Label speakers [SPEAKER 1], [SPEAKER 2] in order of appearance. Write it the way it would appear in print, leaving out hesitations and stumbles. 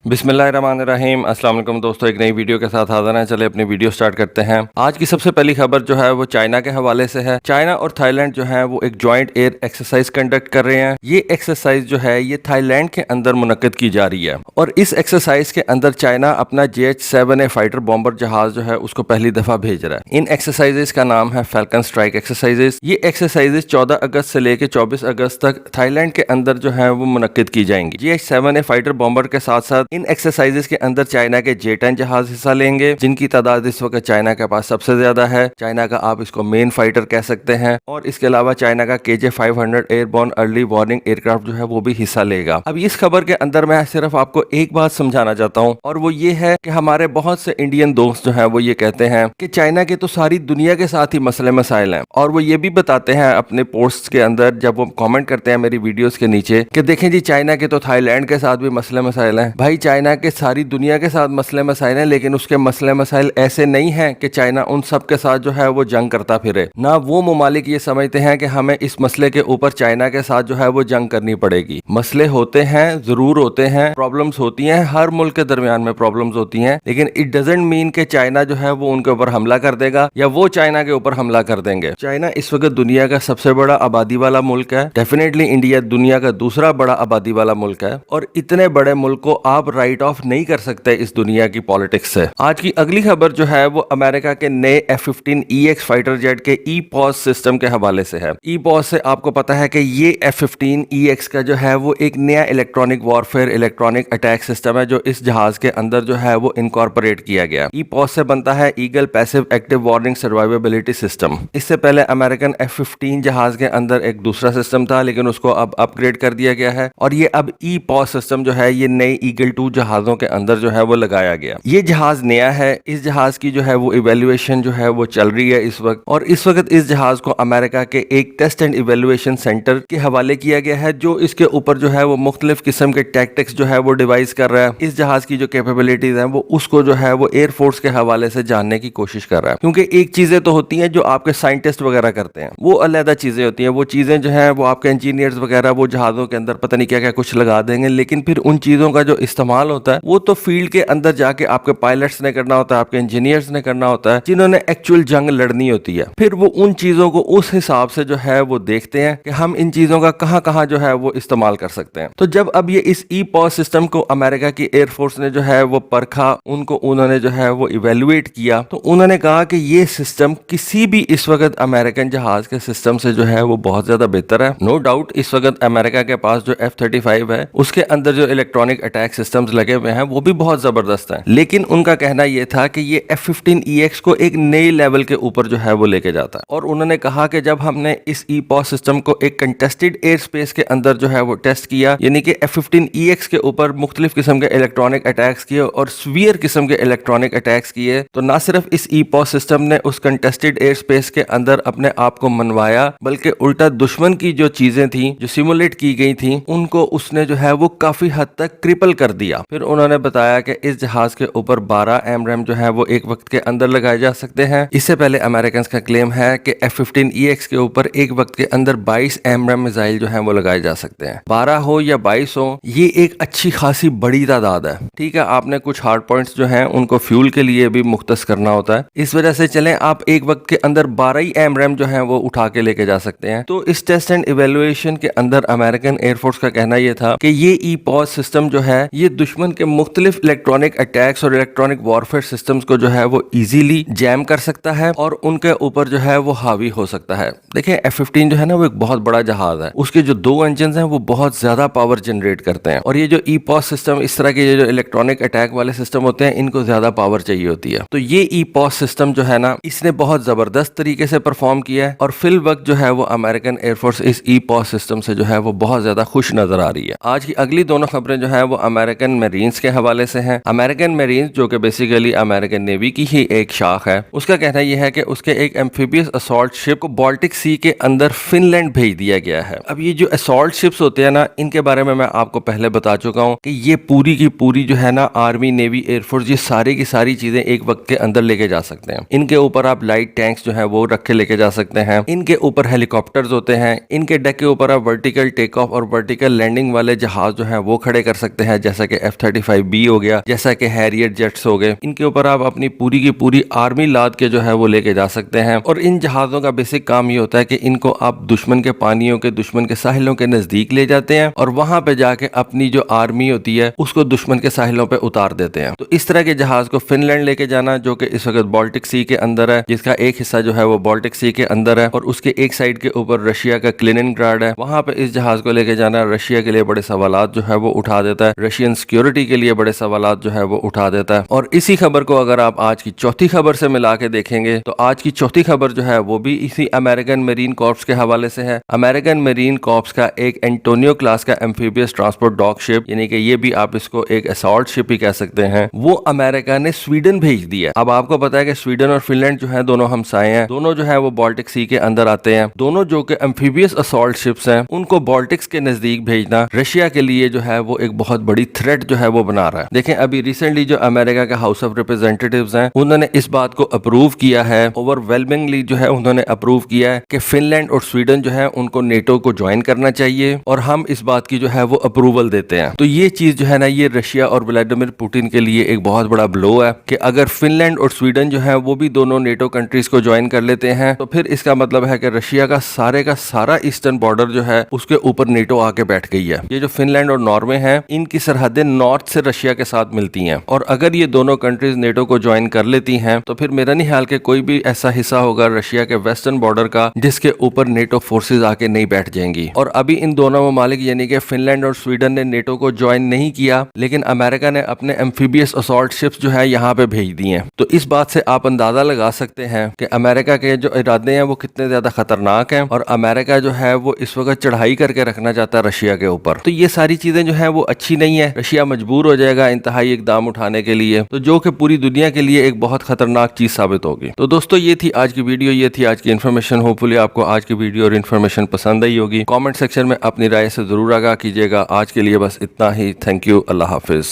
[SPEAKER 1] बिस्मिल्लाहिर्रहमानिर्रहीम। अस्सलाम वालेकुम दोस्तों, एक नई वीडियो के साथ हाजिर हैं। चले अपनी वीडियो स्टार्ट करते हैं। आज की सबसे पहली खबर जो है वो चाइना के हवाले से है। चाइना और थाईलैंड जो है वो एक जॉइंट एयर एक्सरसाइज कंडक्ट कर रहे हैं। ये एक्सरसाइज जो है ये थाईलैंड के अंदर मुनक्किद की जा रही है और इस एक्सरसाइज के अंदर चाइना अपना JH-7A फाइटर बॉम्बर जहाज जो है उसको पहली दफा भेज रहा है। इन एक्सरसाइजेस का नाम है फैल्कन स्ट्राइक एक्सरसाइजेस। ये एक्सरसाइजेस 14 अगस्त से लेकर 24 अगस्त तक थाईलैंड के अंदर जो है वो मुनक्किद की जाएंगी। JH-7A फाइटर बॉम्बर के साथ साथ इन एक्सरसाइजेस के अंदर चाइना के J-10 जहाज हिस्सा लेंगे, जिनकी तादाद इस वक्त चाइना के पास सबसे ज्यादा है। चाइना का आप इसको मेन फाइटर कह सकते हैं। और इसके अलावा चाइना का KJ-500 airborne early warning aircraft जो है वो भी हिस्सा लेगा। अब इस खबर के अंदर मैं सिर्फ आपको एक बात समझाना चाहता हूँ और वो ये है कि हमारे बहुत से इंडियन दोस्त जो है वो ये कहते हैं कि चाइना के तो सारी दुनिया के साथ ही मसले मसाइल हैं, और वो ये भी बताते हैं अपने पोस्ट के अंदर जब वो कमेंट करते हैं मेरी वीडियोस के नीचे कि देखें जी चाइना के तो थाईलैंड के साथ भी मसले मसाइल हैं। भाई चाइना के सारी दुनिया के साथ मसले मसाइल हैं, लेकिन उसके मसले मसाइल ऐसे नहीं हैं कि चाइना उन सब के साथ जो है वो जंग करता फिरे। ना वो मुमालिक ये समझते हैं कि हमें इस मसले के ऊपर चाइना के साथ जो है वो जंग करनी पड़ेगी। मसले होते हैं, जरूर होते हैं, प्रॉब्लम्स होती हैं, हर मुल्क के दरमियान में प्रॉब्लम्स होती हैं, लेकिन इट डजंट मीन कि चाइना जो है वो उनके ऊपर हमला कर देगा या वो चाइना के ऊपर हमला कर देंगे। चाइना इस वक्त दुनिया का सबसे बड़ा आबादी वाला मुल्क है। डेफिनेटली इंडिया दुनिया का दूसरा बड़ा आबादी वाला मुल्क है, और इतने बड़े मुल्क को आप राइट ऑफ नहीं कर सकते इस दुनिया की पॉलिटिक्स से। आज की अगली खबर जो है वो अमेरिका के नए F-15EX फाइटर जेट के EPOS सिस्टम के हवाले से है। EPOS से आपको पता है कि ये F-15EX का जो है वो एक नया electronic warfare electronic attack system है जो इस जहाज के अंदर जो है वो इनकॉर्पोरेट किया गया। EPOS से बनता है eagle passive active warning survivability system. इससे पहले अमेरिकन F-15 जहाज के अंदर एक दूसरा सिस्टम था, लेकिन उसको अब अपग्रेड कर दिया गया है और ये अब EPOS सिस्टम जो है ये नए ईगल 2 जहाजों के अंदर जो है वो लगाया गया। ये जहाज नया है। इस जहाज की जो है वो इवेल्युएशन जो है वो चल रही है इस वक्त, और इस वक्त इस जहाज को अमेरिका के एक टेस्ट एंड इवेल्युएशन सेंटर के हवाले किया गया है, जो इसके ऊपर जो है वो मुख्तलिफ किस्म के टैक्टिक्स जो है वो डिवाइस कर रहा है। इस जहाज की जो कैपेबिलिटीज हैं वो उसको जो है वो एयरफोर्स के हवाले से जानने की कोशिश कर रहा है, क्योंकि एक चीजें तो होती हैं जो आपके साइंटिस्ट वगैरह करते हैं, वो अलग चीजें होती हैं। वो चीजें जो है वो आपके इंजीनियर्स वगैरह वो जहाजों के अंदर पता नहीं क्या क्या कुछ लगा देंगे, लेकिन फिर उन चीजों का जो इस्तेमाल होता है वो तो फील्ड के अंदर जाके आपके पायलट्स ने करना होता है, आपके इंजीनियर्स ने करना होता है, जिन्होंने एक्चुअल जंग लड़नी होती है। फिर वो उन चीजों को उस हिसाब से जो है वो देखते हैं कि हम इन चीजों का कहां कहां जो है वो इस्तेमाल कर सकते हैं। तो जब अब ये इस EPOS सिस्टम को अमेरिका की एयरफोर्स ने जो है वो परखा, उनको उन्होंने जो है वो इवेल्युएट किया, तो उन्होंने कहा कि ये सिस्टम किसी भी इस वक्त अमेरिकन जहाज के सिस्टम से जो है वो बहुत ज्यादा बेहतर है। नो डाउट इस वक्त अमेरिका के पास जो F-35 है उसके अंदर जो इलेक्ट्रॉनिक अटैक सिस्टम्स लगे हुए हैं वो भी बहुत जबरदस्त है, लेकिन उनका कहना यह था कि ये F-15EX को एक नए लेवल के ऊपर जो है वो लेके जाता है। और उन्होंने कहा कि जब हमने इस EPOS सिस्टम को एक कंटेस्टेड एयर स्पेस के अंदर जो है वो टेस्ट किया, यानी कि F-15EX के ऊपर मुख्तलिफ किस्म के इलेक्ट्रॉनिक अटैक्स किए और सीवियर किस्म के इलेक्ट्रॉनिक अटैक्स किए, तो ना सिर्फ इस EPOS सिस्टम ने उस कंटेस्टेड एयर स्पेस के अंदर अपने आप को मनवाया, बल्कि उल्टा दुश्मन की जो चीजें थी जो सिमुलेट की गई थी उनको उसने जो है वो काफी हद तक क्रिपल कर दिया। फिर उन्होंने बताया कि इस जहाज के ऊपर 12 AMRAAM जो है वो एक वक्त के अंदर लगाए जा सकते हैं। इससे पहले अमेरिकन का क्लेम है कि F-15EX के ऊपर एक वक्त के अंदर 22 AMRAAM मिसाइल जो है वो लगाए जा सकते हैं। 12 हो या 22 हो, ये एक अच्छी खासी बड़ी तादाद है। ठीक है, आपने कुछ हार्ड पॉइंट्स जो हैं उनको फ्यूल के लिए भी मुख्तस करना होता है, इस वजह से चलें आप एक वक्त के अंदर 12 ही AMRAAM जो है वो उठा के लेके जा सकते हैं। तो इस टेस्ट एंड इवेल्युएशन के अंदर अमेरिकन एयरफोर्स का कहना यह था कि ये EPOS सिस्टम जो है ये दुश्मन के मुख्तलिफ इलेक्ट्रॉनिक अटैक्स और इलेक्ट्रॉनिक वॉरफेयर सिस्टम्स को जो है वो इजीली जैम कर सकता है और उनके ऊपर जो है वो हावी हो सकता है। देखिए F-15 जो है ना वो एक बहुत बड़ा जहाज है, उसके जो 2 इंजन हैं वो बहुत ज्यादा पावर जनरेट करते हैं, और ये जो EPOS सिस्टम इस तरह के जो इलेक्ट्रॉनिक अटैक वाले सिस्टम होते हैं इनको ज्यादा पावर चाहिए होती है। तो ये EPOS सिस्टम जो है ना इसने बहुत जबरदस्त तरीके से परफॉर्म किया है, और फिल वक्त जो है वो अमेरिकन एयरफोर्स इस EPOS सिस्टम से जो है वो बहुत ज्यादा खुश नजर आ रही है। आज की अगली दोनों खबरें जो है वो अमेरिकन मरीन्स के हवाले से हैं। अमेरिकन मरीन्स जो कि बेसिकली अमेरिकन नेवी की ही एक शाख है, उसका कहना यह है कि उसके एक एम्फीबियस असॉल्ट शिप को बाल्टिक सी के अंदर फिनलैंड भेज दिया गया है। अब ये जो असॉल्ट शिप्स होते हैं ना इनके बारे में मैं आपको पहले बता चुका हूँ कि ये पूरी की पूरी जो है ना आर्मी नेवी एयरफोर्स ये सारी की सारी चीजें एक वक्त के अंदर लेके जा सकते हैं। इनके ऊपर आप लाइट टैंक्स जो है वो रख के लेके जा सकते हैं, इनके ऊपर हेलीकॉप्टर्स होते हैं, इनके डेक के ऊपर आप वर्टिकल टेक ऑफ और वर्टिकल लैंडिंग वाले जहाज जो है वो खड़े कर सकते हैं, जैसा कि कि F-35B हो गया, जैसा कि हैरियर जेट्स हो गए, इनके ऊपर आप अपनी पूरी की पूरी आर्मी लाद के जो है वो लेके जा सकते हैं। और इन जहाज़ों का बेसिक काम ये होता है कि इनको आप दुश्मन के पानियों के, दुश्मन के साहिलों के नजदीक ले जाते हैं और वहां पे जाके अपनी जो आर्मी होती है उसको दुश्मन के साहिलों पे उतार देते हैं। तो इस तरह के जहाज को फिनलैंड लेके जाना, जो कि इस वक्त बाल्टिक सी के अंदर है, जिसका एक हिस्सा जो है वो बाल्टिक सी के अंदर है और उसके एक साइड के ऊपर रशिया का क्लिनिनग्राड है, वहां पे इस जहाज को लेके जाना रशिया के लिए बड़े सवालात जो है वो उठा देता है, रशियन सिक्योरिटी के लिए बड़े सवालात जो है वो उठा देता है। और इसी खबर को अगर आप आज की चौथी खबर से मिला के देखेंगे तो आज की चौथी खबर जो है वो भी इसी अमेरिकन मरीन कॉर्प्स के हवाले से है। अमेरिकन मरीन कॉर्प्स का एक एंटोनियो क्लास का एम्फीबियस ट्रांसपोर्ट डॉग शिप, यानी कि ये भी आप इसको एक असॉल्ट शिप ही कह सकते हैं, वो अमेरिका ने स्वीडन भेज दिया। अब आपको पता है कि स्वीडन और फिनलैंड जो है दोनों हमसाए हैं, दोनों जो है वो बाल्टिक सी के अंदर आते हैं। दोनों जो कि एम्फीबियस असॉल्ट शिप्स हैं, उनको बाल्टिक्स के नजदीक भेजना रशिया के लिए जो है वो एक बहुत बड़ी थ्रेट जो है वो बना रहा है। देखें, अभी रिसेंटली जो अमेरिका का हाउस ऑफ रिप्रेजेंटेटिव्स हैं, उन्होंने इस बात को अप्रूव किया है, ओवरवेलमिंगली जो है उन्होंने अप्रूव किया है कि फिनलैंड और स्वीडन जो है उनको नेटो को ज्वाइन करना चाहिए और हम इस बात की जो है वो अप्रूवल देते हैं। तो ये चीज जो है ना, ये रशिया और व्लादिमीर पुतिन के लिए एक बहुत बड़ा ब्लो है कि अगर फिनलैंड और स्वीडन जो है वो भी दोनों नेटो कंट्रीज को ज्वाइन कर लेते हैं तो फिर इसका मतलब है कि रशिया का सारा ईस्टर्न बॉर्डर जो है उसके ऊपर नेटो आके बैठ गई है। ये जो फिनलैंड और नॉर्वे हैं, इनकी सरहदें नॉर्थ से रशिया के साथ मिलती हैं और अगर ये दोनों कंट्रीज नेटो को ज्वाइन कर लेती हैं तो फिर मेरा नहीं ख्याल कि कोई भी ऐसा हिस्सा होगा रशिया के वेस्टर्न बॉर्डर का जिसके ऊपर नेटो फोर्सेज आके नहीं बैठ जाएंगी। और अभी इन दोनों ममालिक यानी कि फिनलैंड और स्वीडन ने नेटो को ज्वाइन नहीं किया, लेकिन अमेरिका ने अपने एम्फीबियस असॉल्ट शिप्स जो है यहाँ पे भेज दी हैं। तो इस बात से आप अंदाजा लगा सकते हैं कि अमेरिका के जो इरादे हैं वो कितने ज्यादा खतरनाक हैं और अमेरिका जो है वो इस वक्त चढ़ाई करके रखना चाहता है रशिया के ऊपर। तो ये सारी चीजें जो है वो अच्छी नहीं है। रशिया मजबूर हो जाएगा इंतहाई इकदाम उठाने के लिए, तो जो कि पूरी दुनिया के लिए एक बहुत खतरनाक चीज साबित होगी। तो दोस्तों, ये थी आज की वीडियो, ये थी आज की इन्फॉर्मेशन। होपफुली आपको आज की वीडियो और इन्फॉर्मेशन पसंद आई होगी। कमेंट सेक्शन में अपनी राय से जरूर आगाह कीजिएगा। आज के लिए बस इतना ही। Thank you. Allah Hafiz.